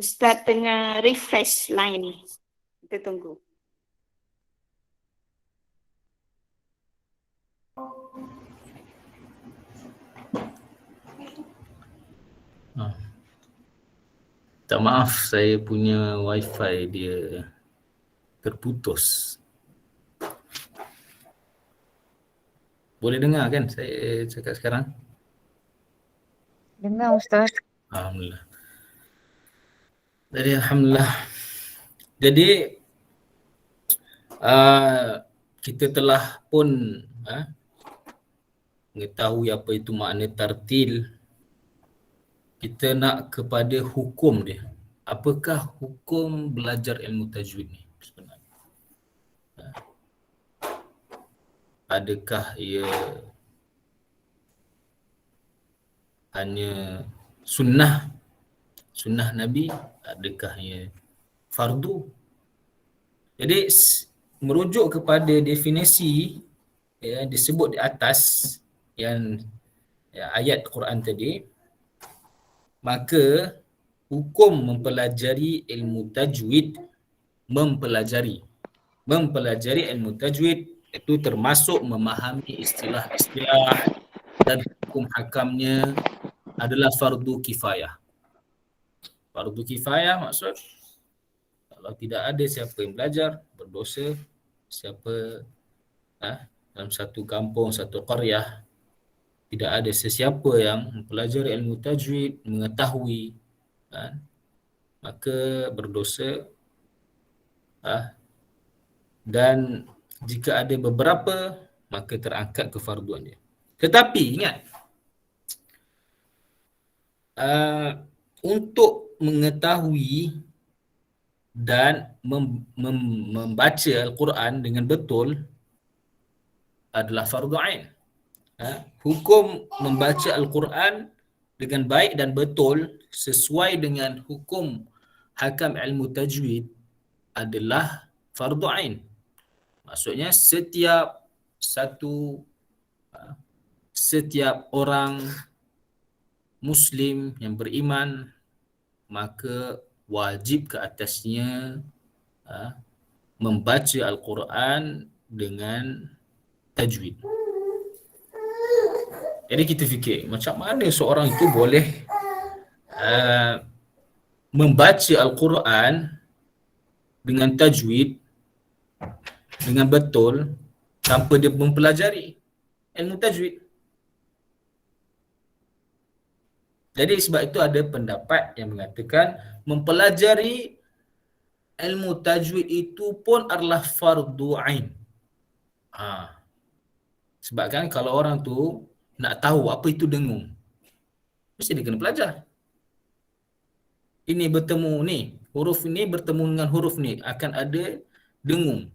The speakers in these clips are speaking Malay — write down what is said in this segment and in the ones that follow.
Ustaz tengah refresh line ni. Kita tunggu. Tak maaf, saya punya wifi dia terputus. Boleh dengar kan saya cakap sekarang? Dengar Ustaz. Alhamdulillah. Alhamdulillah. Jadi kita telah pun mengetahui apa itu makna tartil. Kita nak kepada hukum dia. Apakah hukum belajar ilmu tajwid ni sebenarnya? Adakah ia hanya sunnah Nabi? Adakah ia fardu? Jadi merujuk kepada definisi yang disebut di atas yang ayat Quran tadi, maka hukum mempelajari ilmu tajwid, mempelajari ilmu tajwid itu termasuk memahami istilah-istilah dan hukum hakamnya adalah fardu kifayah. Fardu kifayah maksud kalau tidak ada siapa yang belajar, berdosa. Siapa dalam satu kampung, satu qaryah, tidak ada sesiapa yang mempelajari ilmu tajwid, mengetahui, maka berdosa. Dan jika ada beberapa, maka terangkat kefarduan dia. Tetapi ingat, untuk mengetahui dan membaca Al-Quran dengan betul adalah fardu ain. Hukum membaca Al-Quran dengan baik dan betul sesuai dengan hukum hakam ilmu tajwid adalah fardu ain. Maksudnya setiap orang Muslim yang beriman maka wajib ke atasnya membaca Al-Quran dengan tajwid. Jadi kita fikir macam mana seorang itu boleh membaca Al-Quran dengan tajwid dengan betul tanpa dia mempelajari ilmu tajwid. Jadi sebab itu ada pendapat yang mengatakan mempelajari ilmu tajwid itu pun adalah fardu ain. Sebab kan kalau orang tu nak tahu apa itu dengung, mesti dia kena belajar. Ini bertemu ni, huruf ini bertemu dengan huruf ni akan ada dengung.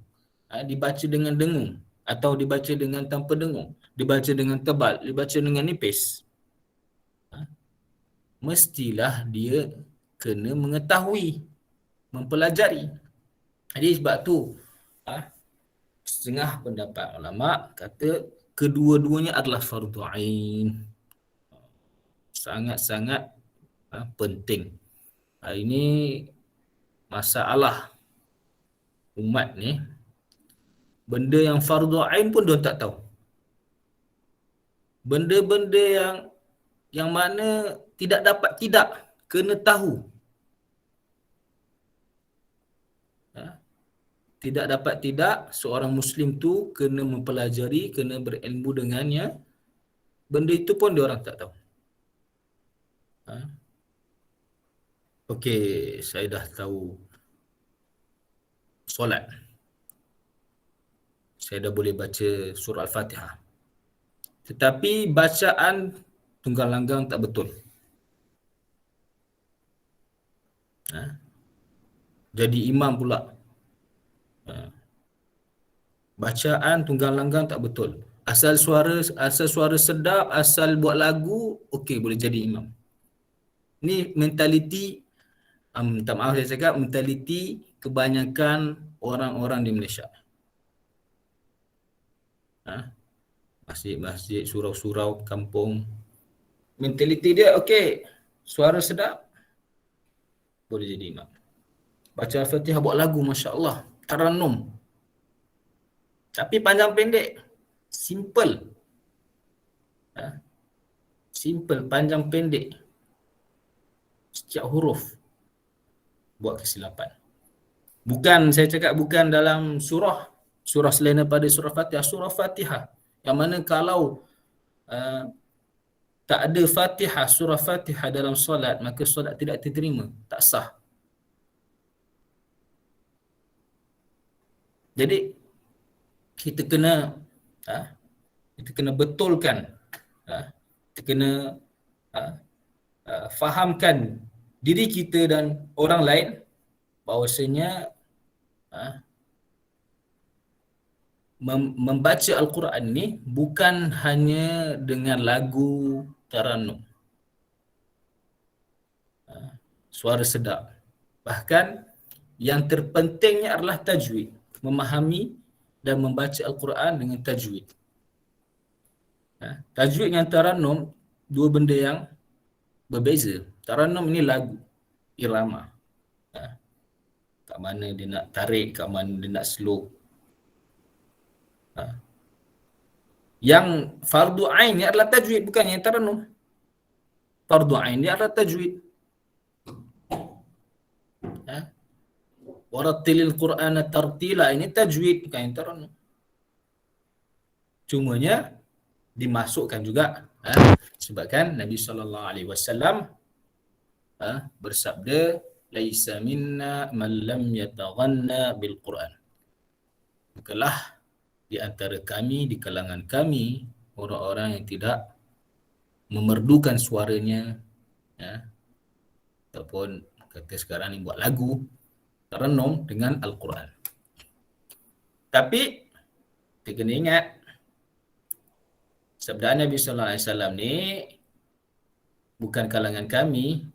Dibaca dengan dengung atau dibaca dengan tanpa dengung, dibaca dengan tebal, dibaca dengan nipis. Mestilah dia kena mengetahui, mempelajari. Jadi sebab tu setengah pendapat ulama kata kedua-duanya adalah fardu ain. Sangat-sangat penting. Ini masalah umat ni, benda yang fardu ain pun dia tak tahu. Benda-benda yang mana tidak dapat tidak, kena tahu. Tidak dapat tidak, seorang Muslim tu kena mempelajari, kena berilmu dengannya. Benda itu pun dia orang tak tahu. Okey, saya dah tahu solat. Saya dah boleh baca surah Al-Fatihah. Tetapi bacaan tunggang langgang tak betul. Jadi imam pula. Bacaan tunggang langgang tak betul. Asal suara sedap, asal buat lagu, okey boleh jadi imam. Ni mentaliti, minta maaf saya cakap, mentaliti kebanyakan orang-orang di Malaysia. Masjid-masjid, surau-surau, kampung. Mentaliti dia okey, suara sedap. boleh jadi imam. Baca Al-Fatihah buat lagu, Masya Allah, tarannum. Tapi panjang pendek, simple. Simple, panjang pendek. Setiap huruf buat kesilapan. Bukan, saya cakap bukan dalam surah selain daripada surah Fatihah, surah Fatihah. Yang mana kalau tak ada Fatihah, surah Fatihah dalam solat, maka solat tidak diterima, tak sah. Jadi kita kena kita kena betulkan, kita kena fahamkan diri kita dan orang lain bahawasanya membaca Al-Quran ni bukan hanya dengan lagu tarannum, suara sedap. Bahkan yang terpentingnya adalah tajwid, memahami dan membaca Al-Quran dengan tajwid. Tajwid dengan tarannum dua benda yang berbeza. Tarannum ini lagu, irama. Kat mana dia nak tarik, kat mana dia nak slow. Yang fardu ain ni adalah tajwid, bukan yang tarannum. Fardu ain ni adalah tajwid. Warattilil Qur'ana tartila, ini tajwid, bukan yang tarannum. Cumanya dimasukkan juga sebabkan Nabi SAW bersabda, laisa minna man lam yataghanna bil Qur'an. Bukanlah di antara kami, di kalangan kami, orang-orang yang tidak memerdukan suaranya, ataupun kata sekarang ni buat lagu tarannum dengan Al-Quran. Tapi kita kena ingat sabda Nabi SAW ni bukan kalangan kami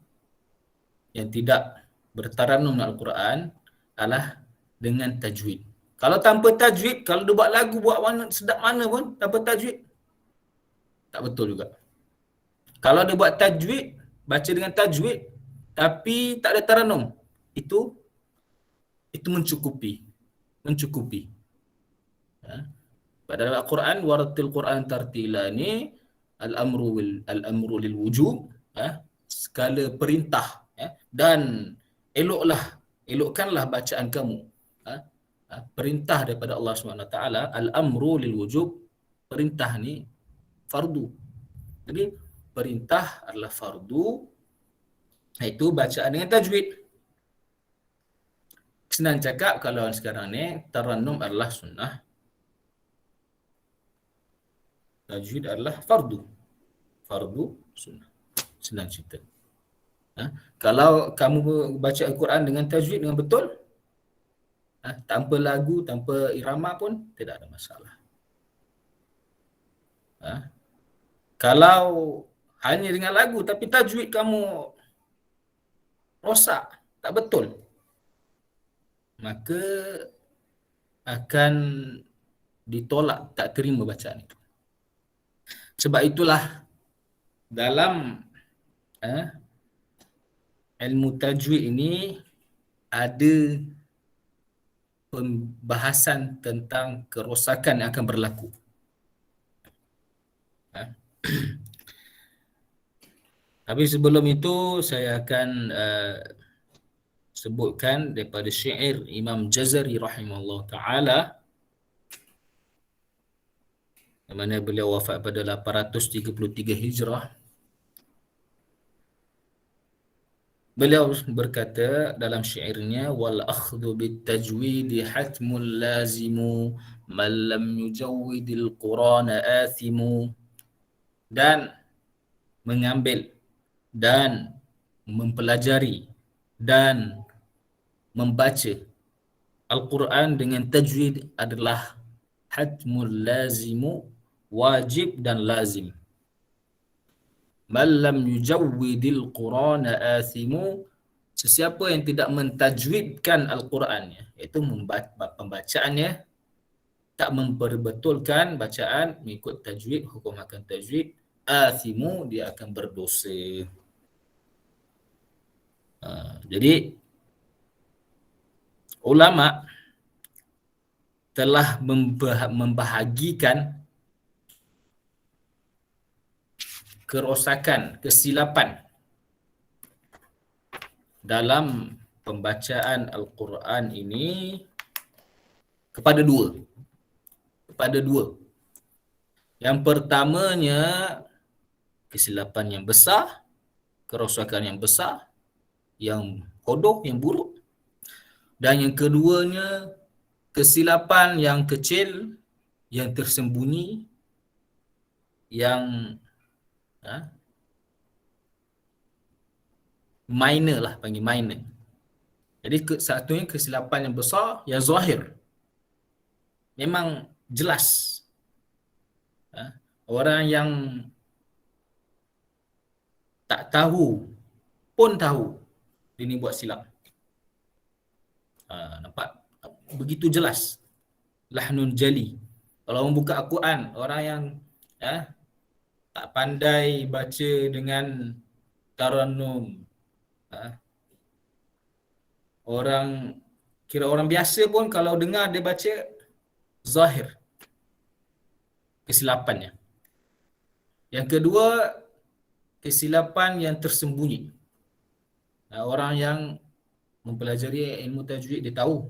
yang tidak bertarannum dengan Al-Quran adalah dengan tajwid. Kalau tanpa tajwid, kalau dia buat lagu, buat mana, sedap mana pun, tanpa tajwid, tak betul juga. Kalau dia buat tajwid, baca dengan tajwid, tapi tak ada tarannum, itu mencukupi. Pada Al-Quran, warattil Quran tartila ni, al-amru lil wujub, segala perintah, dan elokkanlah bacaan kamu. Perintah daripada Allah SWT, al-amru lil wujub, perintah ni fardu. Jadi perintah adalah fardu, iaitu bacaan dengan tajwid. Senang cakap kalau sekarang ni tarannum adalah sunnah, tajwid adalah fardu sunnah. Senang cerita. Kalau kamu baca Al-Quran dengan tajwid dengan betul, tanpa lagu, tanpa irama pun tidak ada masalah. Kalau hanya dengan lagu tapi tajwid kamu rosak, tak betul, maka akan ditolak, tak terima bacaan itu. Sebab itulah dalam ilmu tajwid ini ada pembahasan tentang kerosakan yang akan berlaku. Tapi sebelum itu saya akan sebutkan daripada syair Imam Jazari rahimahullah ta'ala, di mana beliau wafat pada 833 Hijrah. Beliau berkata dalam syairnya, wal akhdhu bit tajwid hatmul lazimu man lam yujawwidil Qur'ana athimu. Dan mengambil dan mempelajari dan membaca Al-Quran dengan tajwid adalah hatmul lazimu, wajib dan lazim. Man lam yujawwidil Qur'ana athimu, sesiapa yang tidak mentajwidkan Al-Qurannya, iaitu pembacaannya, tak memperbetulkan bacaan mengikut tajwid, hukum akan tajwid, athimu, dia akan berdosa. Jadi ulama telah membahagikan kerosakan, kesilapan dalam pembacaan Al-Quran ini kepada dua. Yang pertamanya, kesilapan yang besar, kerosakan yang besar, yang bodoh, yang buruk. Dan yang keduanya, kesilapan yang kecil, yang tersembunyi, yang minor lah, panggil minor. Jadi satunya kesilapan yang besar, yang zahir. Memang jelas. Orang yang tak tahu pun tahu dia ni buat silap. Nampak? Begitu jelas. Lahnun jali. Kalau orang buka Al-Quran, orang yang tak pandai baca dengan tarannum, kira orang biasa pun kalau dengar dia baca, zahir kesilapannya. Yang kedua, kesilapan yang tersembunyi. Orang yang mempelajari ilmu tajwid dia tahu.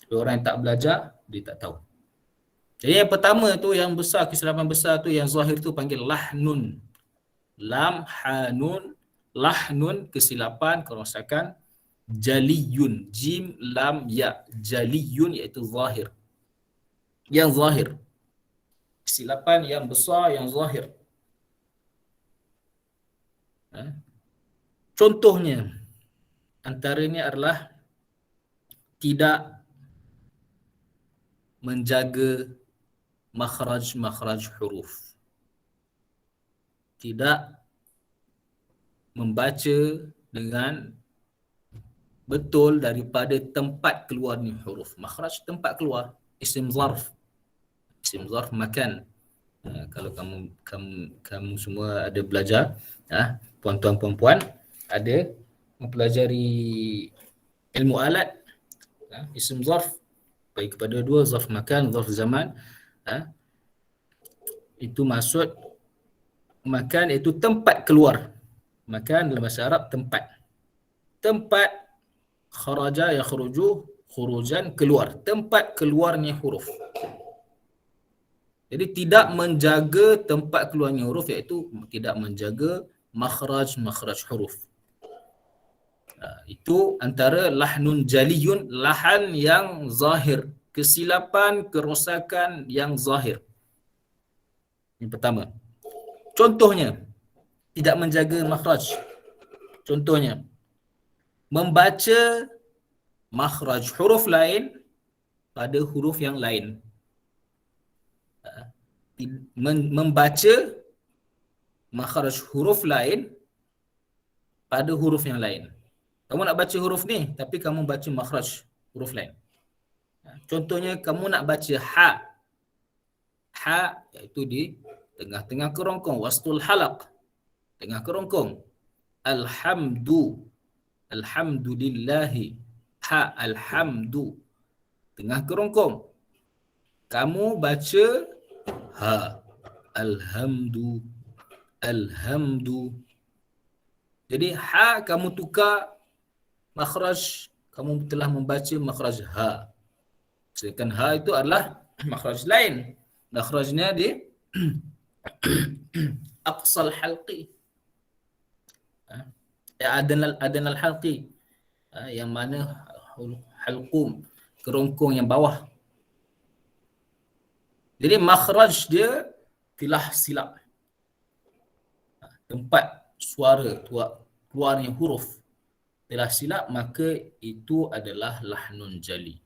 Tapi orang yang tak belajar, dia tak tahu. Jadi yang pertama tu, yang besar, kesilapan besar tu, yang zahir tu panggil lahnun. Lam, hanun, lahnun, kesilapan, kerosakan. Jaliyun, jim, lam, ya. Jaliyun iaitu zahir. Yang zahir. Kesilapan yang besar, yang zahir. Contohnya, antaranya adalah tidak menjaga makhraj huruf. Tidak membaca dengan betul daripada tempat keluarnya huruf. Makhraj, tempat keluar. Isim zarf. Isim zarf makan. Kalau kamu semua ada belajar, puan-tuan puan-puan ada mempelajari ilmu alat, isim zarf bagi kepada dua, zarf makan, zarf zaman. Itu maksud makan iaitu tempat keluar. Makan dalam bahasa Arab tempat. Tempat kharaja yakhruju, khurujan, keluar. Tempat keluarnya huruf. Jadi tidak menjaga tempat keluarnya huruf, iaitu tidak menjaga makhraj huruf. Itu antara lahnun jaliyun, lahan yang zahir, kesilapan, kerosakan yang zahir. Yang pertama. Contohnya, tidak menjaga makhraj. Contohnya, membaca makhraj huruf lain pada huruf yang lain. Membaca makhraj huruf lain pada huruf yang lain. Kamu nak baca huruf ni, tapi kamu baca makhraj huruf lain. Contohnya, kamu nak baca ha. Ha iaitu di tengah-tengah kerongkong, wastul halaq, tengah kerongkong. Alhamdu, alhamdulillahi, ha, alhamdu, tengah kerongkong. Kamu baca ha, alhamdu, alhamdu. Jadi ha kamu tukar makhraj, kamu telah membaca makhraj ha. Sedangkan ha itu adalah makhraj lain. Makhrajnya di aqsal halqi. Adnal halqi. Yang mana halqum, kerongkong yang bawah. Jadi makhraj dia telah silap. Tempat suara keluarnya huruf telah silap, maka itu adalah lahnun jali.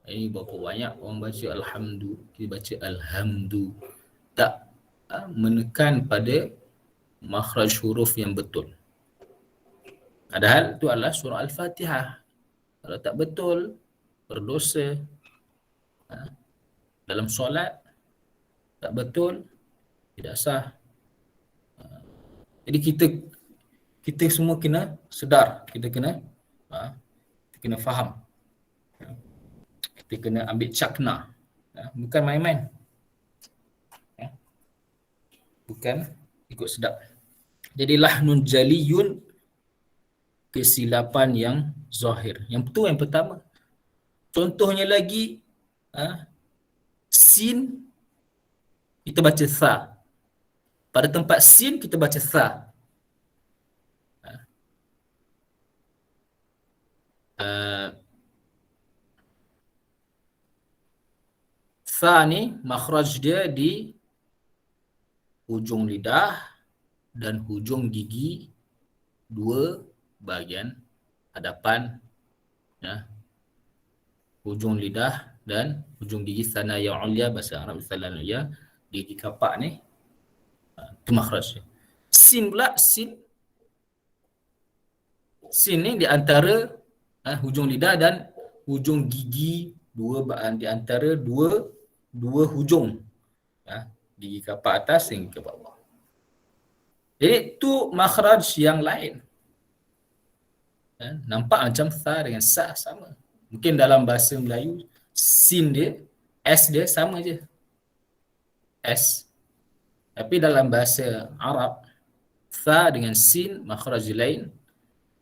Ini berapa banyak orang baca alhamdu, kita baca alhamdu, tak menekan pada makhraj huruf yang betul. Padahal itu adalah surah Al-Fatihah. Kalau tak betul, berdosa. Dalam solat, tak betul, tidak sah. Jadi kita semua kena sedar, kita kena faham. Kita kena ambil cakna. Bukan main-main. Bukan ikut sedap. Jadi lahnun jaliyun, kesilapan yang zahir. Yang tu yang pertama. Contohnya lagi, sin kita baca sa. Pada tempat sin kita baca sa. Sa ni makhraj dia di hujung lidah dan hujung gigi, dua bahagian hadapan, hujung lidah dan hujung gigi sanaya ulia, bahasa Arab sanaya ulia, gigi kapak ni, itu makhraj dia. Sin pula, sin ni di antara hujung lidah dan hujung gigi, di antara dua hujung, gigi kapak atas dan gigi kapak bawah. Jadi tu makhraj yang lain. Nampak macam sa dengan sa sama. Mungkin dalam bahasa Melayu sin dia, S dia sama je. S. Tapi dalam bahasa Arab, sa dengan sin makhraj lain.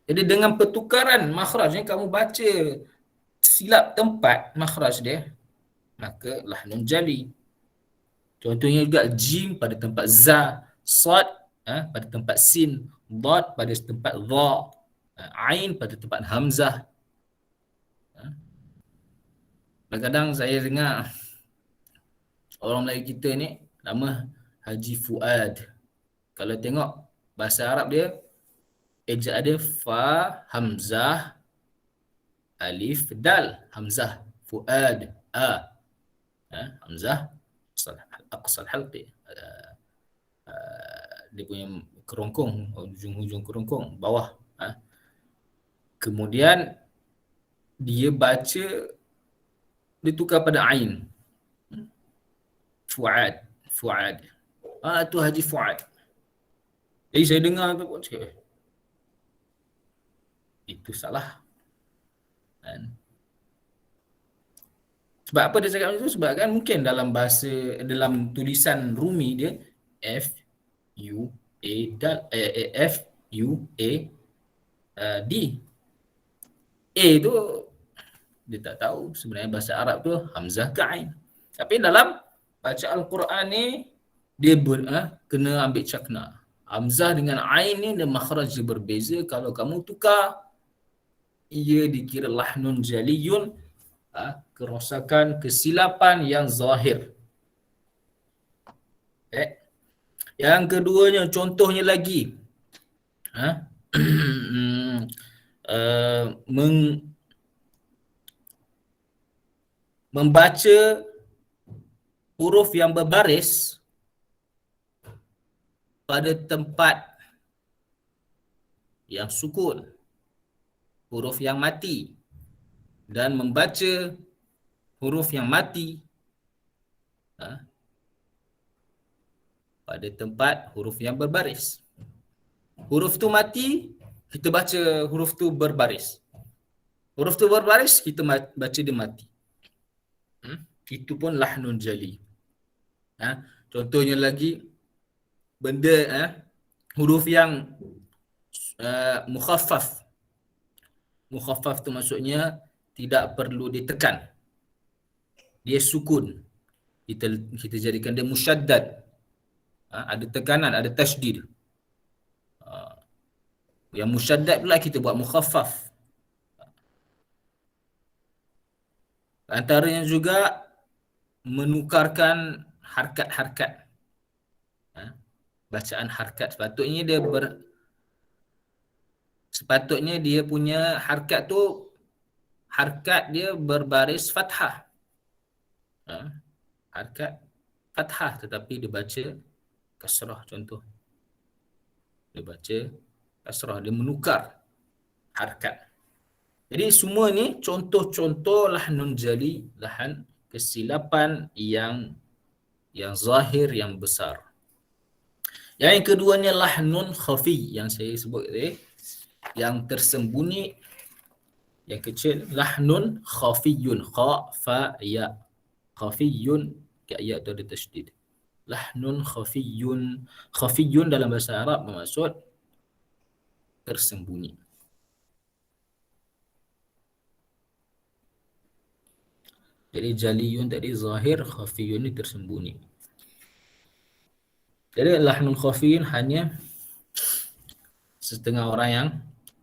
Jadi dengan pertukaran makhraj ni, kamu baca silap tempat makhraj dia, maka lahnun jali. Contohnya juga jim pada tempat za, sad pada tempat sin, dad pada tempat dha, ain pada tempat hamzah. Kadang-kadang saya dengar orang Melayu kita ni nama Haji Fuad. Kalau tengok bahasa Arab dia, ejaan dia fa, hamzah, alif, dal, hamzah, fuad, hamzah, aqsal halqi, dia punya kerongkong, hujung-hujung kerongkong bawah. Kemudian dia baca, dia tukar pada ain, fuad. Tu Haji Fuad. Jadi saya dengar tu pun cakap, itu salah. Sebab apa dia cakap macam tu? Sebab kan mungkin dalam bahasa, dalam tulisan Rumi dia F U A D. A tu dia tak tahu sebenarnya bahasa Arab tu hamzah ke ain. Tapi dalam baca Al-Quran ni dia kena ambil cakna. Hamzah dengan ain ni dia makhraj berbeza. Kalau kamu tukar, ia dikira lahnun jaliyun, kerosakan, kesilapan yang zahir. Yang keduanya, contohnya lagi, membaca huruf yang berbaris pada tempat yang sukun, huruf yang mati, dan membaca huruf yang mati pada tempat huruf yang berbaris. Huruf tu mati, kita baca huruf tu berbaris. Huruf tu berbaris, kita baca dia mati. Itu pun lahnun jali. Contohnya lagi, benda huruf yang mukhaffaf. Mukhaffaf tu maksudnya tidak perlu ditekan. Dia sukun. Kita jadikan dia musyaddad. Ada tekanan, ada tasydid. Yang musyaddad pula kita buat mukhaffaf. Antaranya juga menukarkan harkat-harkat. Bacaan harkat. Sepatutnya dia punya harkat tu, harkat dia berbaris fathah. Harkat fathah tetapi dia baca kasrah, contoh. Dia baca kasrah, dia menukar harkat. Jadi semua ni contoh-contoh lahnun jali, lahan kesilapan yang zahir, yang besar. Yang keduanya lahnun khafi yang saya sebut tadi, yang tersembunyi, yang kecil, lahnun khafiyun, kha fa ya. Khafiyun, ya tu ada tasydid. Lahnun khafiyun. Khafiyun dalam bahasa Arab bermaksud tersembunyi. Jadi jaliyun tadi zahir, khafiyun ni tersembunyi. Jadi lahnun khafiyun hanya setengah orang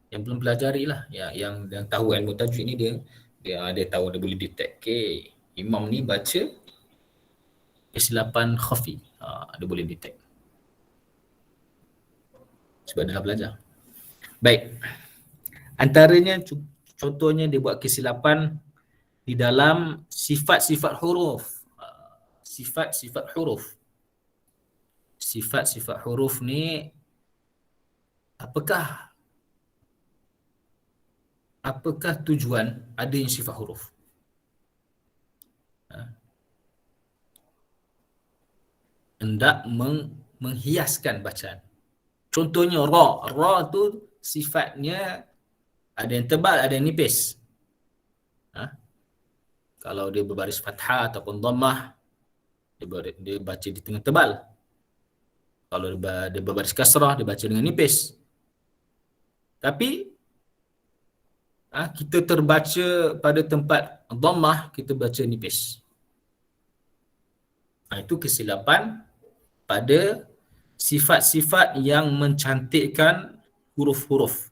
yang belum pelajari lah, yang tahu ilmu tajwid ni dia tahu, dia boleh detect. Okay, imam ni baca kesilapan khafi, dia boleh detect sebab dia dah belajar. Baik, antaranya contohnya dia buat kesilapan di dalam sifat-sifat huruf. Sifat-sifat huruf. Sifat-sifat huruf ni apakah tujuan ada yang sifat huruf? Hendak menghiaskan bacaan. Contohnya ra. Ra tu sifatnya ada yang tebal, ada yang nipis. Kalau dia berbaris fathah ataupun dhammah, dia baca di tengah tebal. Kalau dia berbaris kasrah, dia baca dengan nipis. Tapi kita terbaca pada tempat dhammah, kita baca nipis. Itu kesilapan pada sifat-sifat yang mencantikkan huruf-huruf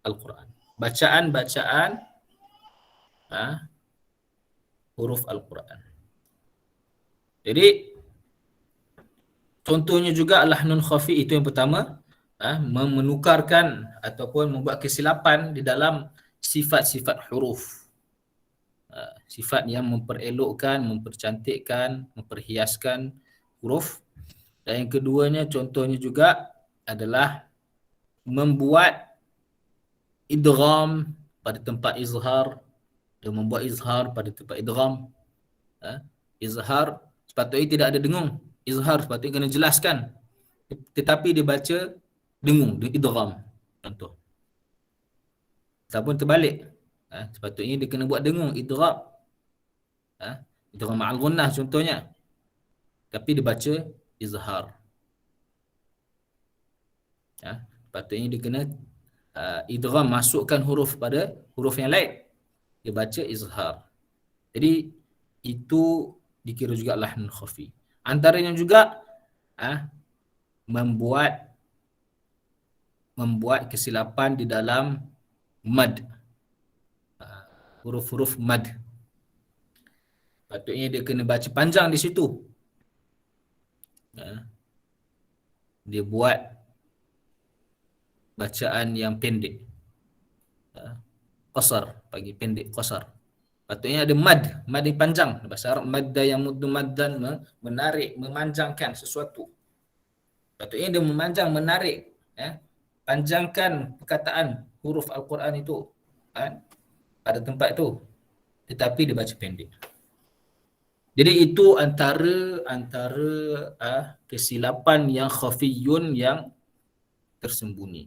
Al-Quran. Bacaan-bacaan huruf Al-Quran. Jadi contohnya juga lahnun khafi, itu yang pertama, menukarkan ataupun membuat kesilapan di dalam sifat-sifat huruf. Sifat yang memperelokkan, mempercantikkan, memperhiaskan huruf. Dan yang keduanya contohnya juga adalah membuat idgham pada tempat izhar dan membuat izhar pada tempat idgham. Izhar sepatutnya tidak ada dengung. Izhar sepatutnya kena jelaskan. Tetapi dia baca dengung, dia idgham. Contoh. Ataupun terbalik. Sepatutnya dia kena buat dengung, idgham. Idgham ma'al gunnah contohnya. Tapi dia baca izhar. Sepatutnya dia kena idgham, masukkan huruf pada huruf yang lain. Dia baca izhar. Jadi itu dikira juga lahnun khafi. Antaranya juga membuat kesilapan di dalam mad. Huruf-huruf mad. Patutnya dia kena baca panjang di situ. Dia buat bacaan yang pendek. Qasar, bagi pendek, qasar. Patutnya ada mad, mad yang panjang. Bahasa Arab madda yang muddu maddan, menarik, memanjangkan sesuatu. Patutnya dia memanjang, menarik, panjangkan perkataan huruf Al-Quran itu pada tempat itu. Tetapi dia baca pendek. Jadi itu antara kesilapan yang khafiyun, yang tersembunyi.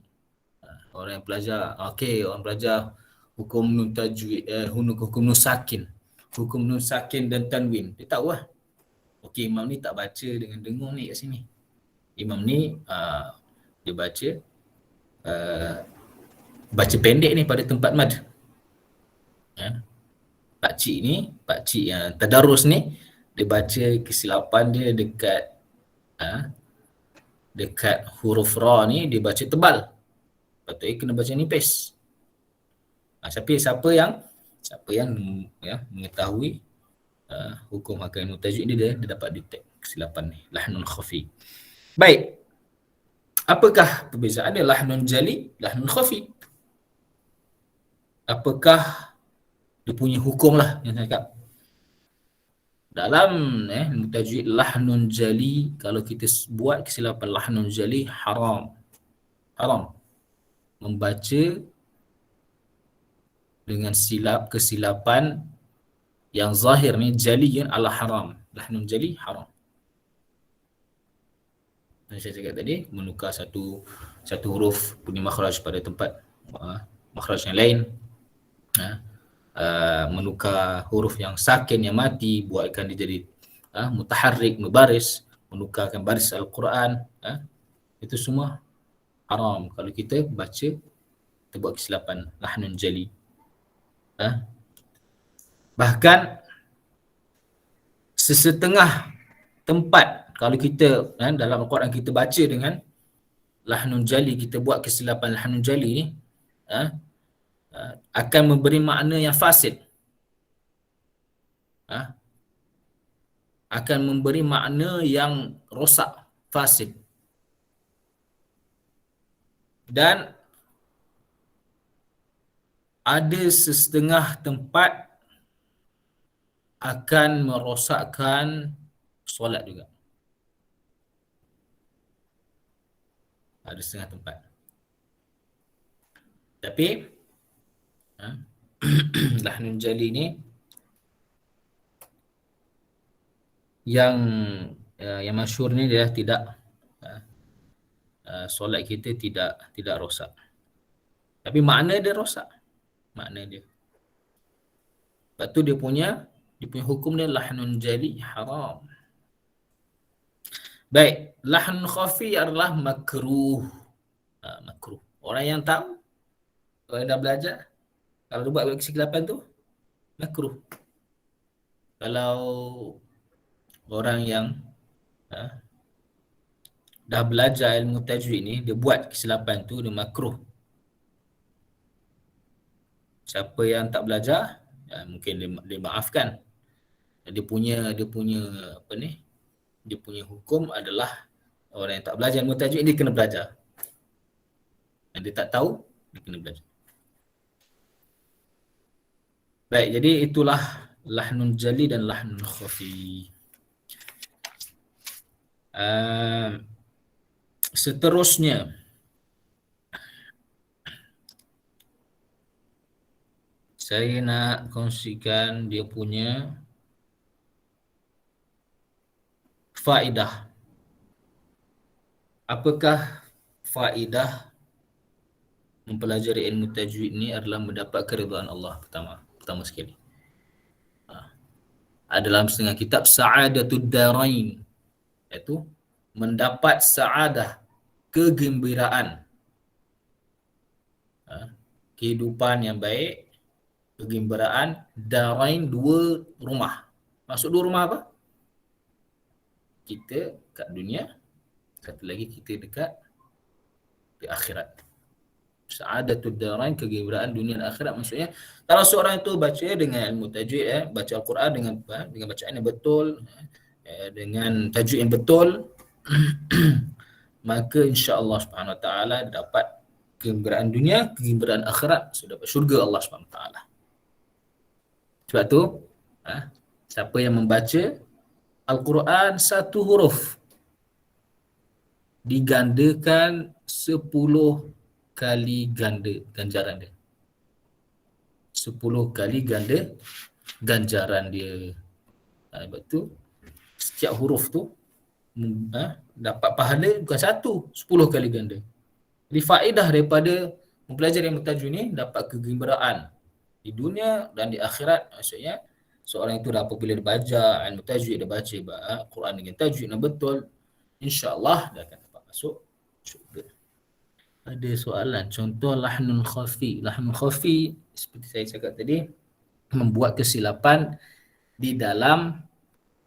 Orang yang belajar, orang belajar hukum nun tajwid, hukum nun sakin. Hukum nun sakin dan tanwin. Dia tahu lah. Okey, imam ni tak baca dengan dengung ni kat sini. Imam ni dia baca pendek ni pada tempat mad. Pakcik yang tadarus ni, dia baca kesilapan dia dekat huruf ra ni, dia baca tebal. Patutnya kena baca nipis. Siapa yang mengetahui hukum hakam tajwid ni, dia dapat detect kesilapan ni, lahnun khafi. Baik. Apakah perbezaan dia lahnun jali, lahnun khafi? Apakah dia punya hukum lah yang saya cakap. Dalam tajwid lahnun jali, kalau kita buat kesilapan lahnun jali, haram. Membaca dengan kesilapan yang zahir ni, jaliyan ala haram. Lahnun jali haram. Yang saya cakap tadi, menukar satu huruf punya makhraj pada tempat makhraj yang lain. Menukar huruf yang sakin yang mati, buatkan dia jadi mutaharrik, mubaris, menukarkan baris Al-Quran. Itu semua haram kalau kita baca, kita buat kesilapan lahnun jali. Bahkan sesetengah tempat kalau kita dalam Al-Quran kita baca dengan lahnun jali, kita buat kesilapan lahnun jali ni akan memberi makna yang fasid. Akan memberi makna yang rosak, fasid. Dan ada setengah tempat akan merosakkan solat juga. Ada setengah tempat. Tapi lahnun jali ni yang masyhur ni dia tidak solat kita tidak rosak. Tapi makna dia rosak. Makna dia. Sebab tu dia punya hukum dia lahnun jali haram. Baik, lahnun khafi adalah makruh. Makruh. Orang yang tahu, orang yang dah belajar, kalau dia buat kesilapan tu, makruh. Kalau orang yang dah belajar ilmu tajwid ni, dia buat kesilapan tu, dia makruh. Siapa yang tak belajar, mungkin dia maafkan. Dia punya apa ni? Dia punya hukum adalah orang yang tak belajar ilmu tajwid, dia kena belajar. Yang dia tak tahu, dia kena belajar. Baik, jadi itulah lahnun jali dan lahnun khafi. Seterusnya, saya nak kongsikan dia punya faedah. Apakah faedah mempelajari ilmu tajwid ni adalah mendapat keridhaan Allah pertama sekali. Dalam setengah kitab Sa'adatud Darain, iaitu mendapat sa'adah, kegembiraan, kehidupan yang baik, kegembiraan, darain, dua rumah. Maksud dua rumah apa? Kita kat dunia, satu lagi kita dekat di akhirat. Sa'adatud darain, kegembiraan dunia dan akhirat. Maksudnya kalau seorang itu baca dengan ilmu tajwid, baca Al-Quran dengan bacaan yang betul, dengan tajwid yang betul, maka insya-Allah Subhanahu Wa Taala dapat kegembiraan dunia, kegembiraan akhirat, sudah dapat syurga Allah Subhanahu Wa Taala. Sebab tu siapa yang membaca Al-Quran satu huruf digandakan 10 kali ganda ganjaran dia. 10 kali ganda ganjaran dia. Sebab tu setiap huruf tu dapat pahala bukan satu, 10 kali ganda. Jadi faedah daripada mempelajari ilmu tajwid ni dapat kegembiraan di dunia dan di akhirat. Maksudnya seorang itu apabila dia baca ilmu tajwid, dia baca Quran dengan tajwid yang betul, insya-Allah dia akan dapat masuk syurga. Ada soalan, contoh lahnun khafi. Lahnun khafi seperti saya cakap tadi, membuat kesilapan di dalam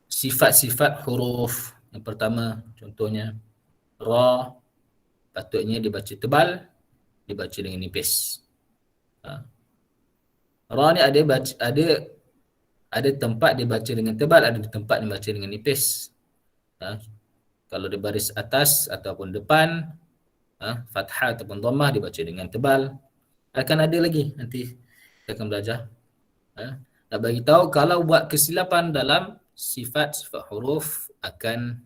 sifat-sifat huruf. Yang pertama, contohnya ra, patutnya dibaca tebal, dibaca dengan nipis. Ra ni ada tempat dibaca dengan tebal, ada tempat dibaca dengan nipis. Kalau di baris atas ataupun depan, fathah ataupun dhammah dibaca dengan tebal. Akan ada lagi nanti kita akan belajar. Nak bagi tahu kalau buat kesilapan dalam sifat huruf akan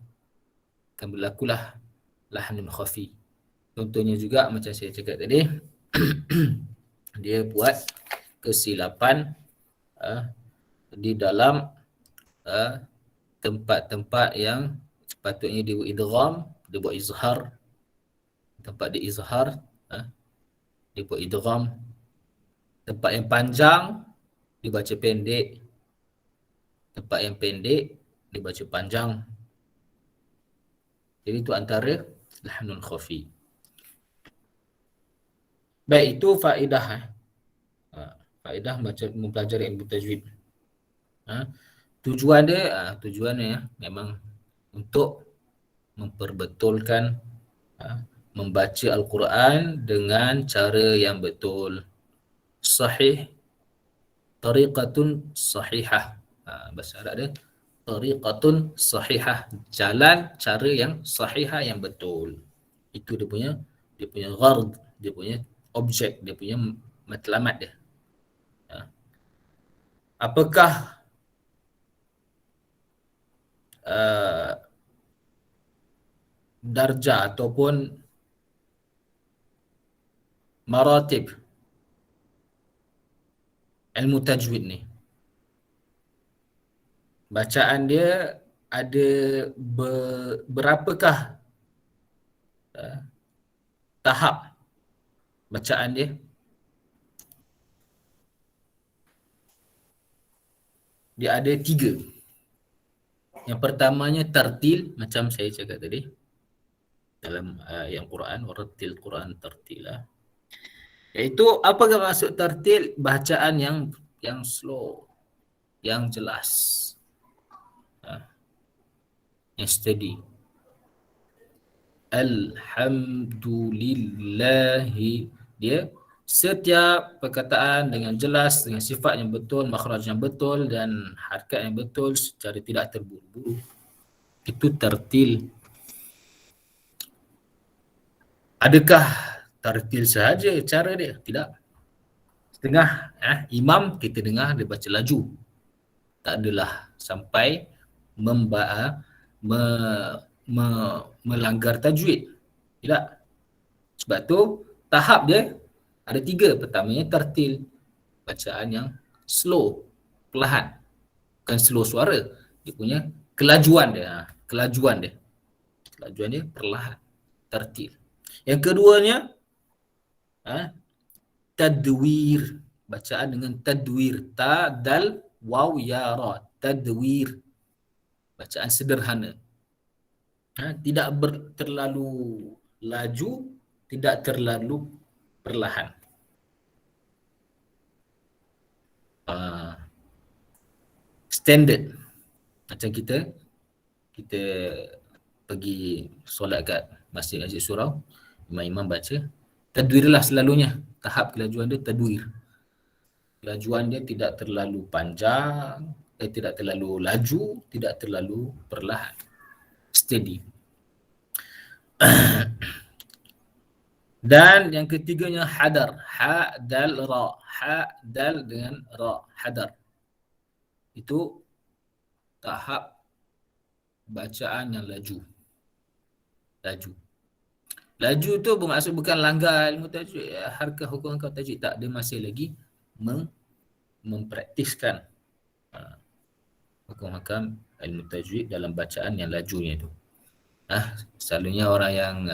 berlakulah lahnun khafi. Contohnya juga macam saya cakap tadi, dia buat kesilapan di dalam tempat-tempat yang sepatutnya dia idgham, dia buat izhar, tempat dia izhar, dia buat idgham. Tempat yang panjang dia baca pendek, tempat yang pendek dia baca panjang. Jadi itu antara lahnul khafi. Baik, itu faedah faedah macam mempelajari ilmu tajwid. Tujuannya memang untuk memperbetulkan membaca Al-Quran dengan cara yang betul. Sahih, tariqatun sahihah. Bahasa Arab dia tariqatun sahihah, jalan cara yang sahihah yang betul. Itu dia punya gharad, dia punya objek, dia punya matlamat dia. Apakah darjah ataupun maratib ilmu tajwid ni? Bacaan dia ada berapakah tahap bacaan dia? Dia ada 3. Yang pertamanya tartil, macam saya cakap tadi dalam yang Quran, warattil Quran tartila. Iaitu apakah maksud tartil? Bacaan yang slow, yang jelas, yang steady. Alhamdulillahi, dia setiap perkataan dengan jelas, dengan sifat yang betul, makhraj yang betul dan harakat yang betul secara tidak terburu-buru. Itu tartil. Adakah tartil sahaja cara dia? Tidak. Setengah imam kita dengar dia baca laju. Tak adalah sampai melanggar tajwid. Tidak. Sebab tu tahap dia ada 3. Pertamanya tartil, bacaan yang slow, perlahan. Bukan slow suara, dia punya kelajuan dia. Kelajuan dia perlahan, tartil. Yang keduanya tadwir, bacaan dengan tadwir, ta dal waw ya ra, tadwir, bacaan sederhana. Tidak terlalu laju, tidak terlalu perlahan. Standard. Macam kita pergi solat kat Masjid Surau, imam baca, tadwir lah selalunya. Tahap kelajuan dia tadwir. Kelajuan dia tidak terlalu panjang, tidak terlalu laju, tidak terlalu perlahan. Steady. Dan yang ketiganya hadar. Ha, dal, ra. Ha, dal dengan ra. Hadar. Itu tahap bacaan yang laju. Laju tu bermaksud bukan langgar ilmu tajwid, harkah hukum tajwid, tak. Dia masih lagi mempraktiskan hukum-hukum ilmu tajwid dalam bacaan yang lajunya tu. Selalunya orang yang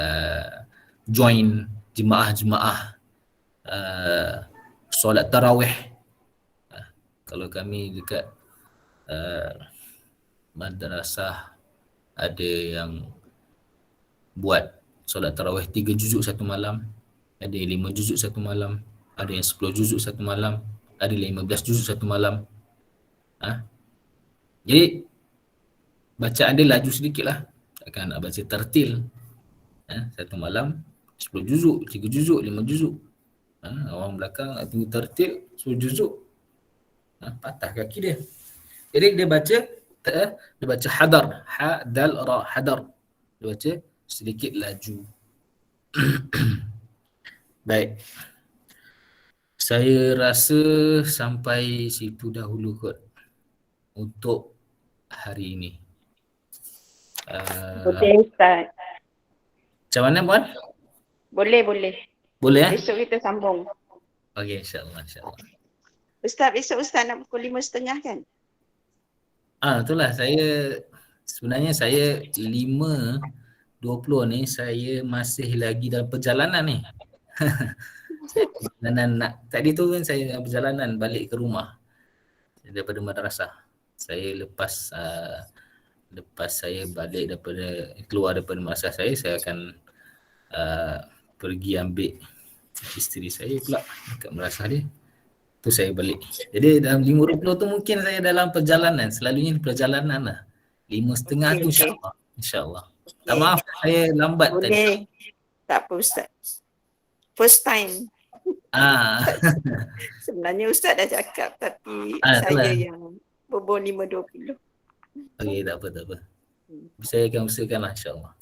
join jemaah solat tarawih. Kalau kami dekat madrasah ada yang buat solat tarawih 3 juzuk satu malam, ada yang 5 juzuk satu malam, ada yang 10 juzuk satu malam, ada 15 juzuk satu malam. Jadi bacaan dia laju sedikit lah. Takkan nak baca tartil satu malam 10 juzuk, 3 juzuk, 5 juzuk. Orang belakang nak tunggu tartil 10 juzuk, patah kaki dia. Jadi dia baca hadar, ha dal ra, hadar. Dia baca sedikit laju. Baik. Saya rasa sampai situ dahulu kot untuk hari ini. Boleh Ustaz. Macam mana Puan? Boleh. Boleh Besok kita sambung. Okey, insyaAllah. Ustaz, besok Ustaz nak pukul 5.30 kan? Itulah sebenarnya saya 5.25 20 ni saya masih lagi dalam perjalanan ni. Saya perjalanan tadi tu kan saya dalam perjalanan balik ke rumah daripada madrasah. Saya lepas saya balik keluar daripada madrasah saya akan pergi ambil isteri saya pula dekat madrasah dia. Tu saya balik. Jadi dalam 5.20 tu mungkin saya dalam perjalanan. Selalunya di perjalanan lah. 5.30 tu Okey. insyaAllah. Tak maaf saya lambat tadi. Boleh. Tak apa Ustaz. First time. Sebenarnya Ustaz dah cakap tapi saya itulah. yang berbual 5.20. Okey, tak apa. Saya akan usahakan lah insyaAllah.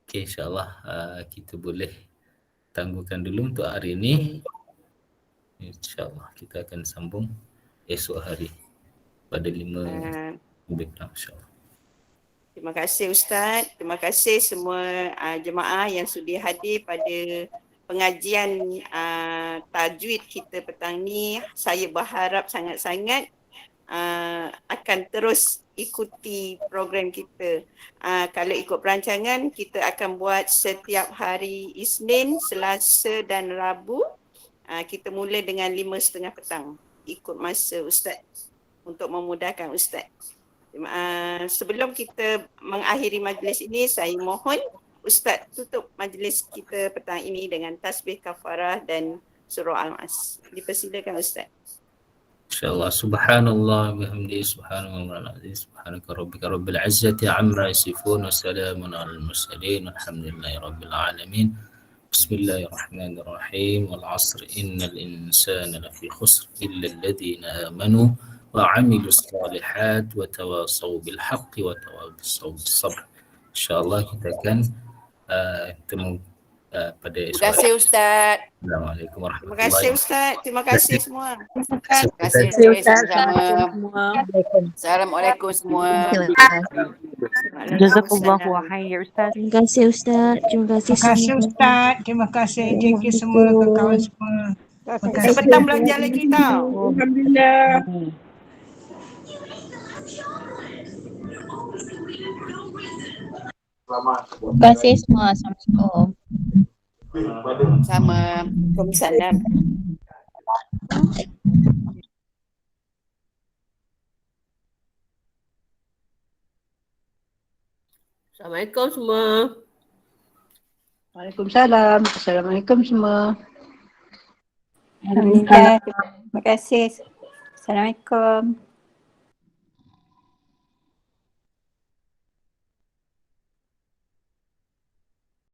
Okey, insyaAllah kita boleh tangguhkan dulu untuk hari ini. InsyaAllah kita akan sambung esok hari pada 5 lebih kurang insyaAllah. Terima kasih Ustaz. Terima kasih semua jemaah yang sudi hadir pada pengajian tajwid kita petang ni. Saya berharap sangat-sangat akan terus ikuti program kita. Kalau ikut perancangan, kita akan buat setiap hari Isnin, Selasa dan Rabu. Kita mula dengan 5.30 petang. Ikut masa Ustaz untuk memudahkan Ustaz. Sebelum kita mengakhiri majlis ini, saya mohon Ustaz tutup majlis kita petang ini dengan tasbih kafarah dan surah Al-Mas. Dipersilakan Ustaz. InsyaAllah. Subhanallah bihamdihi subhanallahil azim. Subhanaka rabbika rabbil izzati amma yasifun wa salamun alal mursalin walhamdulillahi rabbil alamin. Bismillahirrahmanirrahim. Wal 'asr innal insana lafi khusr illa alladhina amanu wa 'amilus salihat wa tawasaw bil haqqi wa tawasaw bis sabr. InsyaAllah kita akan bertemu pada esok. Terima kasih Ustaz. Assalamualaikum Terima warahmatullahi kasih Ustaz. Terima kasih semua. Terima kasih sama-sama. Assalamualaikum semua. Jazakallahu khairan Ustaz. Terima kasih Ustaz. Terima kasih Terima kasih semua. Ustaz. Terima kasih JK semua, kawan semua. Terima kasih. Petang belajar lagi tau. Alhamdulillah. Terima kasih semua. Assalamualaikum. Sama. Waalaikumsalam. Assalamualaikum semua. Waalaikumsalam. Assalamualaikum semua. Alhamdulillah. Terima kasih. Assalamualaikum.